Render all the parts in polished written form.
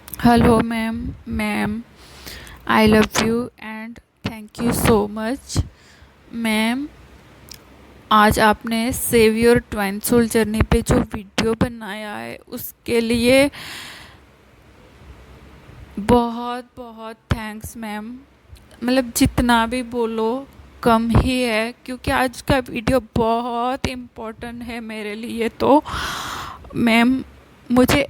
Hello ma'am. I love you and thank you so much. Ma'am, आज आपने save your twin soul journey पे जो video बनाया है उसके लिए बहुत बहुत थैंक्स मैम। मतलब जितना भी बोलो कम ही है, क्योंकि आज का वीडियो बहुत इम्पोर्टेंट है मेरे लिए। तो मैम, मुझे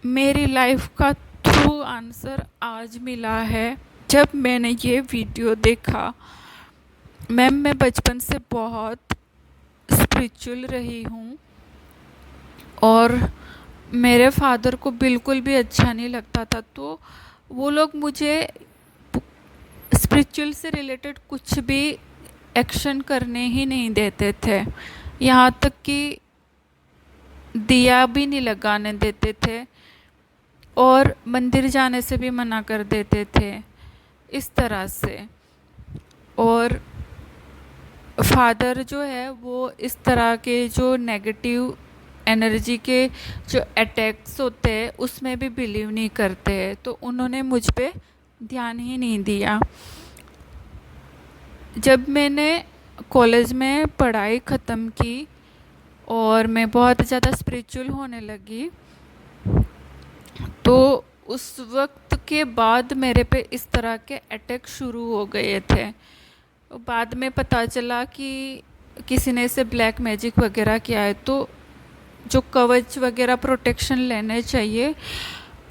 मेरी लाइफ का ट्रू आंसर आज मिला है जब मैंने ये वीडियो देखा। मैम, मैं बचपन से बहुत स्पिरिचुअल रही हूँ और मेरे फादर को बिल्कुल भी अच्छा नहीं लगता था, तो वो लोग मुझे स्पिरिचुअल से रिलेटेड कुछ भी एक्शन करने ही नहीं देते थे। यहाँ तक कि दिया भी नहीं लगाने देते थे और मंदिर जाने से भी मना कर देते थे, इस तरह से। और फादर जो है वो इस तरह के जो नेगेटिव एनर्जी के जो अटैक्स होते हैं उसमें भी बिलीव नहीं करते हैं, तो उन्होंने मुझ पे ध्यान ही नहीं दिया। जब मैंने कॉलेज में पढ़ाई ख़त्म की और मैं बहुत ज़्यादा स्पिरिचुअल होने लगी, तो उस वक्त के बाद मेरे पे इस तरह के अटैक शुरू हो गए थे। बाद में पता चला कि किसी ने इसे ब्लैक मैजिक वगैरह किया है, तो जो कवच वगैरह प्रोटेक्शन लेने चाहिए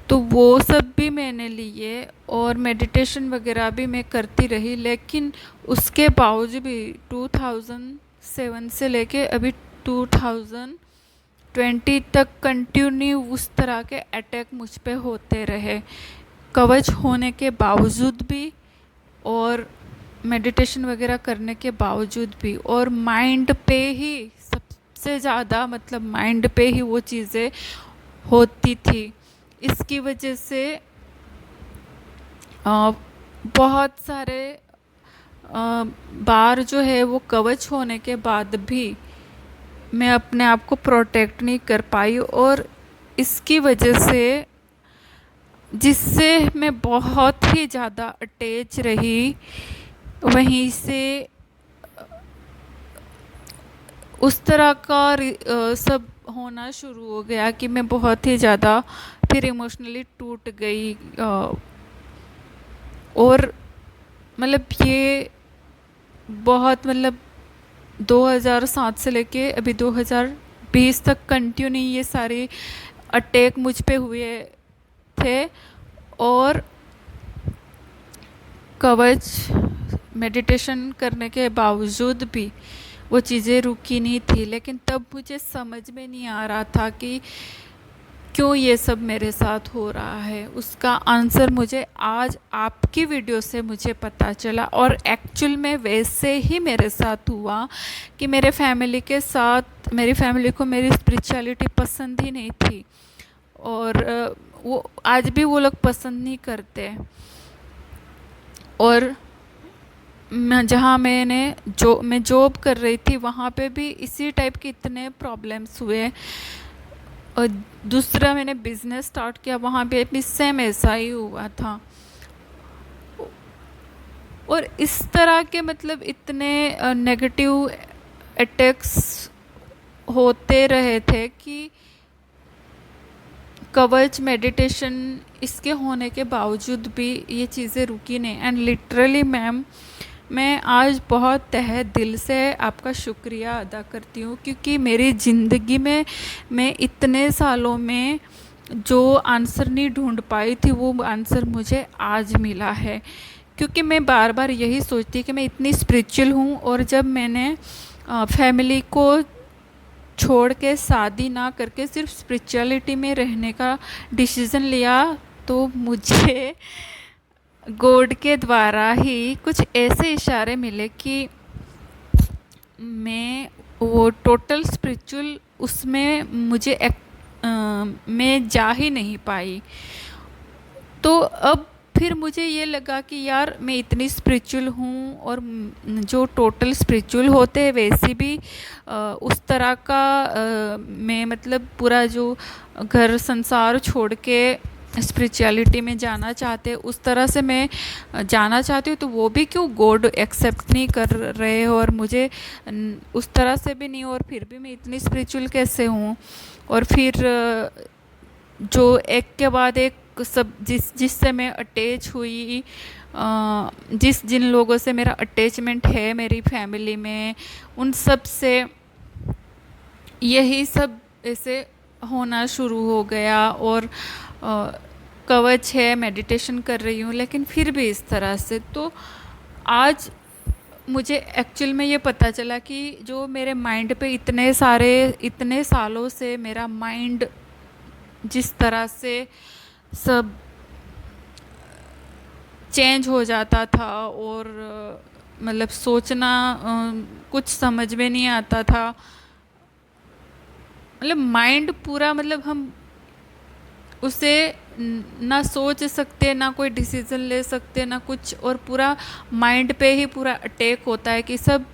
तो वो सब भी मैंने लिए और मेडिटेशन वगैरह भी मैं करती रही। लेकिन उसके बावजूद भी 2007 से लेके अभी 2020 तक कंटिन्यू उस तरह के अटैक मुझ पे होते रहे, कवच होने के बावजूद भी और मेडिटेशन वगैरह करने के बावजूद भी। और माइंड पे ही सबसे ज़्यादा, मतलब माइंड पे ही वो चीज़ें होती थी। इसकी वजह से बहुत सारे बार जो है वो कवच होने के बाद भी मैं अपने आप को प्रोटेक्ट नहीं कर पाई, और इसकी वजह से जिससे मैं बहुत ही ज़्यादा अटैच रही, वहीं से उस तरह का सब होना शुरू हो गया कि मैं बहुत ही ज़्यादा फिर इमोशनली टूट गई। और मतलब ये बहुत, मतलब 2007 से लेके अभी 2020 तक कंटिन्यू ये सारे अटैक मुझ पे हुए थे। और कवच मेडिटेशन करने के बावजूद भी वो चीज़ें रुकी नहीं थी। लेकिन तब मुझे समझ में नहीं आ रहा था कि क्यों ये सब मेरे साथ हो रहा है। उसका आंसर मुझे आज आपकी वीडियो से मुझे पता चला, और एक्चुअल में वैसे ही मेरे साथ हुआ कि मेरे फैमिली के साथ, मेरी फैमिली को मेरी स्पिरिचुअलिटी पसंद ही नहीं थी, और वो आज भी वो लोग पसंद नहीं करते। और जहाँ मैं जॉब कर रही थी वहाँ पे भी इसी टाइप के इतने प्रॉब्लम्स हुए। और दूसरा मैंने बिज़नेस स्टार्ट किया, वहाँ पे भी सेम ऐसा ही हुआ था। और इस तरह के, मतलब इतने नेगेटिव अटैक्स होते रहे थे कि कवच मेडिटेशन इसके होने के बावजूद भी ये चीज़ें रुकी नहीं। एंड लिटरली मैम, मैं आज बहुत तहे दिल से आपका शुक्रिया अदा करती हूँ, क्योंकि मेरी ज़िंदगी में मैं इतने सालों में जो आंसर नहीं ढूंढ पाई थी वो आंसर मुझे आज मिला है। क्योंकि मैं बार बार यही सोचती कि मैं इतनी स्पिरिचुअल हूँ, और जब मैंने फैमिली को छोड़ के शादी ना करके सिर्फ स्पिरिचुअलिटी में रहने का डिसीज़न लिया, तो मुझे गॉड के द्वारा ही कुछ ऐसे इशारे मिले कि मैं वो टोटल स्पिरिचुअल उसमें मैं जा ही नहीं पाई। तो अब फिर मुझे ये लगा कि यार, मैं इतनी स्पिरिचुअल हूँ, और जो टोटल स्पिरिचुअल होते हैं वैसे भी उस तरह का मैं, मतलब पूरा जो घर संसार छोड़ के स्पिरिचुअलिटी में जाना चाहते हैं, उस तरह से मैं जाना चाहती हूँ, तो वो भी क्यों गॉड एक्सेप्ट नहीं कर रहे हो, और मुझे उस तरह से भी नहीं, और फिर भी मैं इतनी स्पिरिचुअल कैसे हूँ। और फिर जो एक के बाद एक सब जिससे मैं अटैच हुई, जिन लोगों से मेरा अटैचमेंट है मेरी फैमिली में, उन सब से यही सब ऐसे होना शुरू हो गया। और कवच है, मेडिटेशन कर रही हूँ, लेकिन फिर भी इस तरह से। तो आज मुझे एक्चुअल में ये पता चला कि जो मेरे माइंड पे इतने सालों से मेरा माइंड जिस तरह से सब चेंज हो जाता था, और मतलब सोचना कुछ समझ में नहीं आता था, मतलब माइंड पूरा, मतलब हम उसे ना सोच सकते, ना कोई डिसीजन ले सकते, ना कुछ, और पूरा माइंड पे ही पूरा अटैक होता है कि सब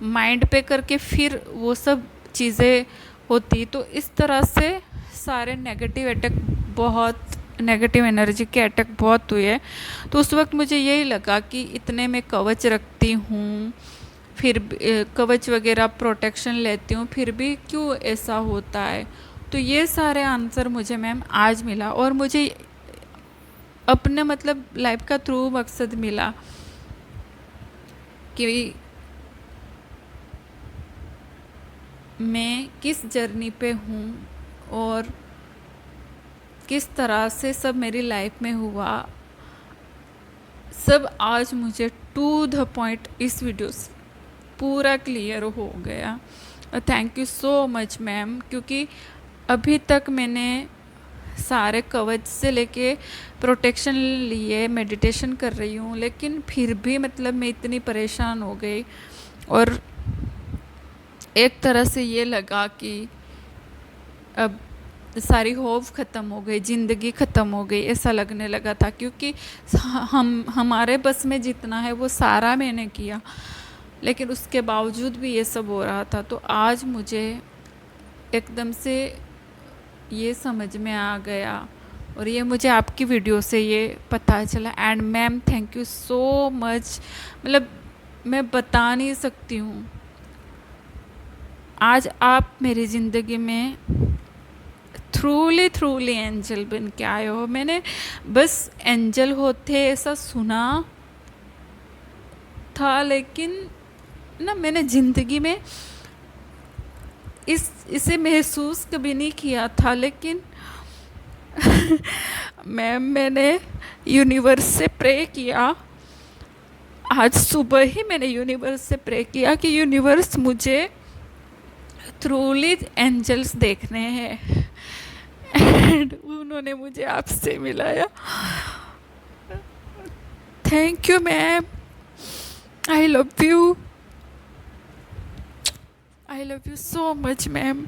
माइंड पे करके फिर वो सब चीज़ें होती। तो इस तरह से सारे नेगेटिव अटैक, बहुत नेगेटिव एनर्जी के अटैक बहुत हुए। तो उस वक्त मुझे यही लगा कि इतने मैं कवच रखती हूँ, फिर कवच वगैरह प्रोटेक्शन लेती हूँ, फिर भी क्यों ऐसा होता है। तो ये सारे आंसर मुझे मैम आज मिला, और मुझे अपने मतलब लाइफ का थ्रू मकसद मिला कि मैं किस जर्नी पे हूँ, और किस तरह से सब मेरी लाइफ में हुआ, सब आज मुझे टू द पॉइंट इस वीडियो से पूरा क्लियर हो गया। Thank you so much ma'am, क्योंकि अभी तक मैंने सारे कवच से लेके प्रोटेक्शन लिए मेडिटेशन कर रही हूँ, लेकिन फिर भी मतलब मैं इतनी परेशान हो गई, और एक तरह से ये लगा कि अब सारी होप ख़त्म हो गई, ज़िंदगी ख़त्म हो गई, ऐसा लगने लगा था। क्योंकि हमारे बस में जितना है वो सारा मैंने किया, लेकिन उसके बावजूद भी ये सब हो रहा था। तो आज मुझे एकदम से ये समझ में आ गया, और ये मुझे आपकी वीडियो से ये पता चला। And ma'am thank you so much, मतलब मैं बता नहीं सकती हूँ। आज आप मेरी ज़िंदगी में थ्रूली एंजल बन के आए हो। मैंने बस एंजल होते ऐसा सुना था, लेकिन ना मैंने ज़िंदगी में इसे महसूस कभी नहीं किया था। लेकिन मैंने यूनिवर्स से प्रे किया, आज सुबह ही मैंने यूनिवर्स से प्रे किया कि यूनिवर्स मुझे थ्रूली एंजल्स देखने हैं, एंड उन्होंने मुझे आपसे मिलाया। Thank you ma'am, I love you, I love you so much ma'am.